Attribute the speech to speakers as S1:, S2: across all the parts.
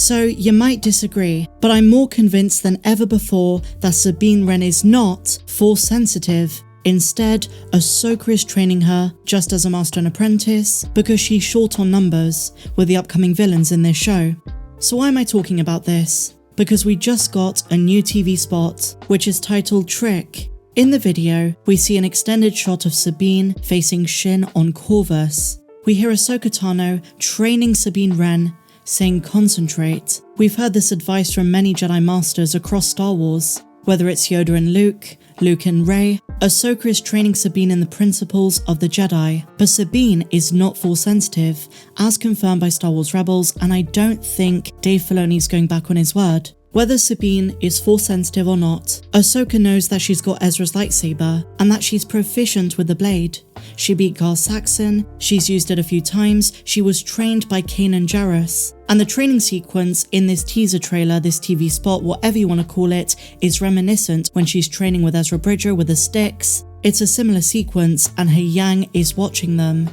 S1: So you might disagree, but I'm more convinced than ever before that Sabine Wren is not Force sensitive. Instead, Ahsoka is training her just as a master and apprentice because she's short on numbers with the upcoming villains in this show. So why am I talking about this? Because we just got a new TV spot, which is titled Trick. In the video, we see an extended shot of Sabine facing Shin on Corvus. We hear Ahsoka Tano training Sabine Wren, saying concentrate. We've heard this advice from many Jedi Masters across Star Wars, whether it's Yoda and Luke, Luke and Rey. Ahsoka is training Sabine in the principles of the Jedi, but Sabine is not Force sensitive, as confirmed by Star Wars Rebels, and I don't think Dave Filoni is going back on his word. Whether Sabine is Force sensitive or not, Ahsoka knows that she's got Ezra's lightsaber, and that she's proficient with the blade. She beat Gar Saxon, she's used it a few times, she was trained by Kanan Jarrus. And the training sequence in this teaser trailer, this TV spot, whatever you want to call it, is reminiscent when she's training with Ezra Bridger with the sticks. It's a similar sequence and her Yang is watching them.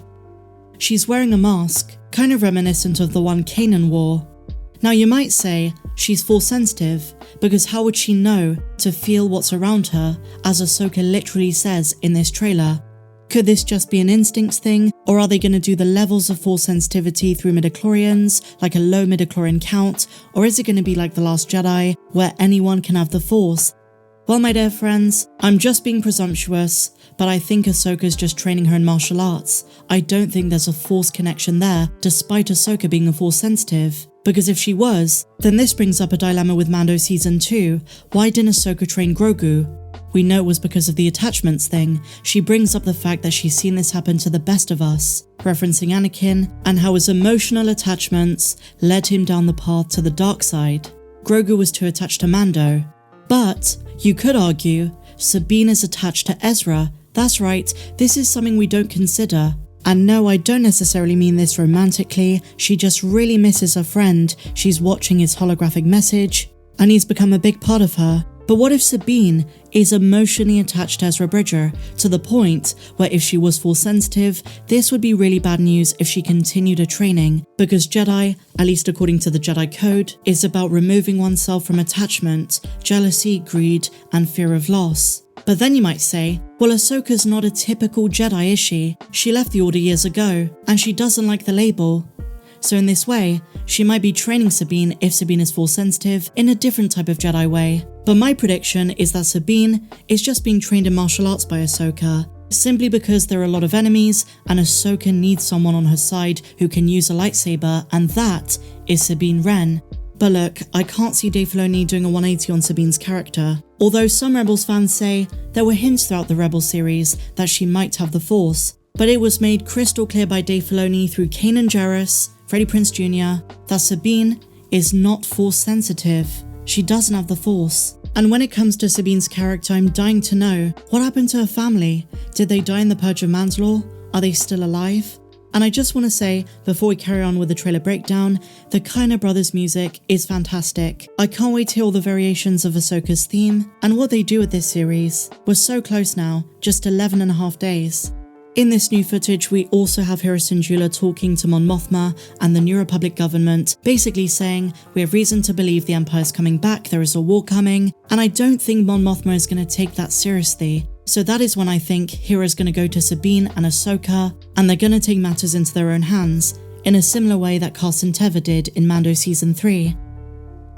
S1: She's wearing a mask, kind of reminiscent of the one Kanan wore. Now you might say, she's Force sensitive, because how would she know to feel what's around her, as Ahsoka literally says in this trailer? Could this just be an instincts thing, or are they going to do the levels of Force sensitivity through midichlorians, like a low midichlorian count, or is it going to be like The Last Jedi, where anyone can have the Force? Well, my dear friends, I'm just being presumptuous, but I think Ahsoka's just training her in martial arts. I don't think there's a Force connection there, despite Ahsoka being a Force sensitive. Because if she was, then this brings up a dilemma with Mando Season 2. Why didn't Ahsoka train Grogu? We know it was because of the attachments thing. She brings up the fact that she's seen this happen to the best of us, referencing Anakin, and how his emotional attachments led him down the path to the dark side. Grogu was too attached to Mando. But you could argue Sabine is attached to Ezra. That's right, this is something we don't consider. And no, I don't necessarily mean this romantically, she just really misses her friend. She's watching his holographic message, and he's become a big part of her. But what if Sabine is emotionally attached to Ezra Bridger, to the point where if she was Force sensitive, this would be really bad news if she continued her training, because Jedi, at least according to the Jedi Code, is about removing oneself from attachment, jealousy, greed, and fear of loss. But then you might say, well, Ahsoka's not a typical Jedi, is she? She left the Order years ago, and she doesn't like the label. So in this way, she might be training Sabine if Sabine is Force sensitive in a different type of Jedi way. But my prediction is that Sabine is just being trained in martial arts by Ahsoka, simply because there are a lot of enemies and Ahsoka needs someone on her side who can use a lightsaber, and that is Sabine Wren. But look, I can't see Dave Filoni doing a 180 on Sabine's character. Although some Rebels fans say there were hints throughout the Rebels series that she might have the Force, but it was made crystal clear by Dave Filoni through Kanan Jarrus, Freddie Prinze Jr., that Sabine is not Force sensitive. She doesn't have the Force. And when it comes to Sabine's character, I'm dying to know, what happened to her family? Did they die in the Purge of Mandalore? Are they still alive? And I just want to say, before we carry on with the trailer breakdown, the Kainer Brothers music is fantastic. I can't wait to hear all the variations of Ahsoka's theme and what they do with this series. We're so close now, just 11.5 days. In this new footage, we also have Hera Syndulla talking to Mon Mothma and the New Republic government, basically saying, we have reason to believe the Empire's coming back, there is a war coming, and I don't think Mon Mothma is going to take that seriously. So that is when I think Hera's going to go to Sabine and Ahsoka, and they're going to take matters into their own hands, in a similar way that Carson Teva did in Mando Season 3.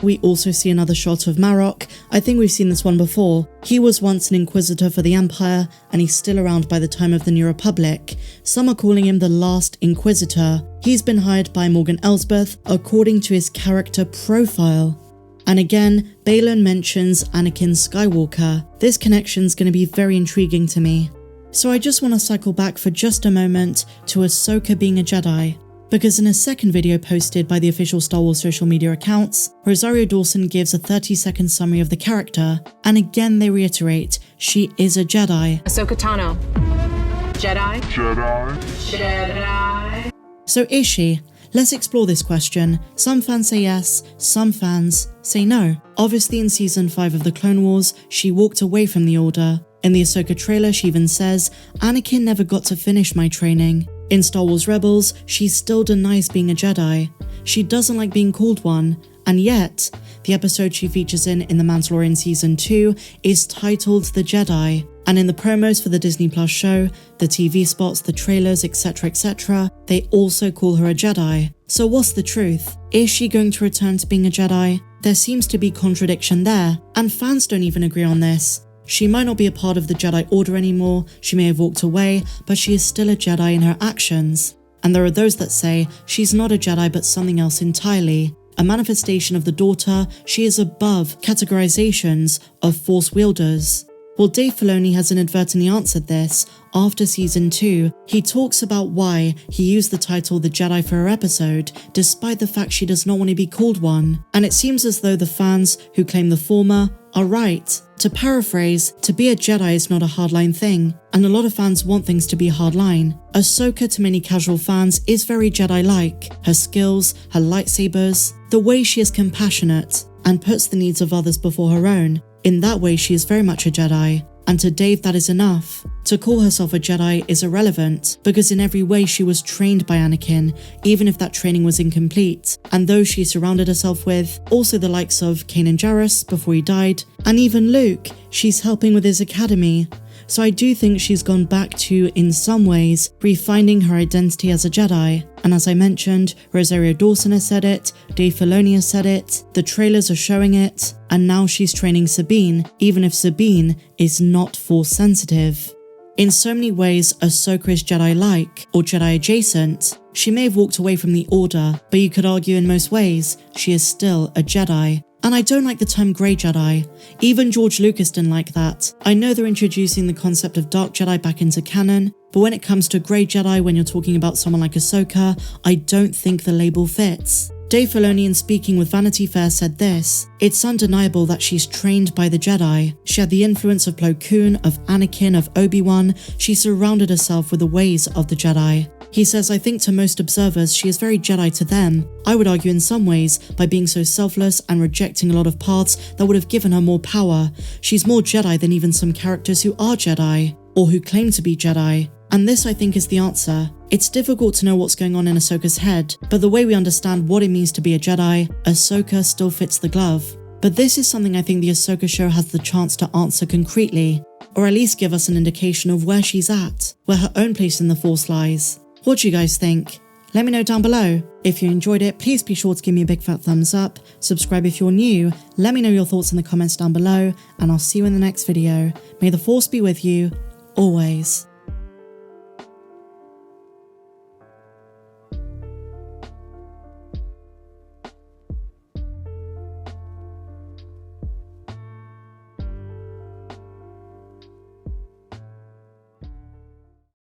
S1: We also see another shot of Marok. I think we've seen this one before. He was once an Inquisitor for the Empire, and he's still around by the time of the New Republic. Some are calling him the last Inquisitor. He's been hired by Morgan Elsbeth according to his character profile. And again, Baylan mentions Anakin Skywalker. This connection's going to be very intriguing to me. So I just want to cycle back for just a moment to Ahsoka being a Jedi. Because in a second video posted by the official Star Wars social media accounts, Rosario Dawson gives a 30-second summary of the character, and again they reiterate, she is a Jedi.
S2: Ahsoka Tano. Jedi? Jedi? Jedi?
S1: So is she? Let's explore this question. Some fans say yes, some fans say no. Obviously in Season 5 of the Clone Wars, she walked away from the Order. In the Ahsoka trailer, she even says, Anakin never got to finish my training. In Star Wars Rebels, she still denies being a Jedi. She doesn't like being called one, And yet, the episode she features in The Mandalorian Season 2 is titled The Jedi. And in the promos for the Disney Plus show, the TV spots, the trailers, etc., they also call her a Jedi. So what's the truth? Is she going to return to being a Jedi? There seems to be contradiction there, and fans don't even agree on this. She might not be a part of the Jedi Order anymore, she may have walked away, but she is still a Jedi in her actions. And there are those that say she's not a Jedi but something else entirely. A manifestation of the daughter, she is above categorizations of Force wielders. Well, Dave Filoni has inadvertently answered this. After Season 2, he talks about why he used the title The Jedi for her episode, despite the fact she does not want to be called one. And it seems as though the fans who claim the former are right. To paraphrase, to be a Jedi is not a hardline thing, and a lot of fans want things to be hardline. Ahsoka, to many casual fans, is very Jedi-like. Her skills, her lightsabers, the way she is compassionate, and puts the needs of others before her own. In that way, she is very much a Jedi. And to Dave, that is enough. To call herself a Jedi is irrelevant, because in every way she was trained by Anakin, even if that training was incomplete. And those she surrounded herself with, also the likes of Kanan Jarrus before he died, and even Luke, she's helping with his academy. So I do think she's gone back to, in some ways, refinding her identity as a Jedi. And as I mentioned, Rosario Dawson has said it, Dave Filoni has said it, the trailers are showing it, and now she's training Sabine, even if Sabine is not Force sensitive. In so many ways, Ahsoka is Jedi-like, or Jedi-adjacent. She may have walked away from the Order, but you could argue in most ways, she is still a Jedi. And I don't like the term Grey Jedi. Even George Lucas didn't like that. I know they're introducing the concept of Dark Jedi back into canon, but when it comes to Grey Jedi, when you're talking about someone like Ahsoka, I don't think the label fits. Dave Filoni, in speaking with Vanity Fair, said this: "It's undeniable that she's trained by the Jedi. She had the influence of Plo Koon, of Anakin, of Obi-Wan. She surrounded herself with the ways of the Jedi." He says, "I think to most observers, she is very Jedi to them. I would argue in some ways, by being so selfless and rejecting a lot of paths that would have given her more power. She's more Jedi than even some characters who are Jedi, or who claim to be Jedi." And this, I think, is the answer. It's difficult to know what's going on in Ahsoka's head, but the way we understand what it means to be a Jedi, Ahsoka still fits the glove. But this is something I think the Ahsoka show has the chance to answer concretely, or at least give us an indication of where she's at, where her own place in the Force lies. What do you guys think? Let me know down below. If you enjoyed it, please be sure to give me a big fat thumbs up, subscribe if you're new, let me know your thoughts in the comments down below, and I'll see you in the next video. May the Force be with you, always.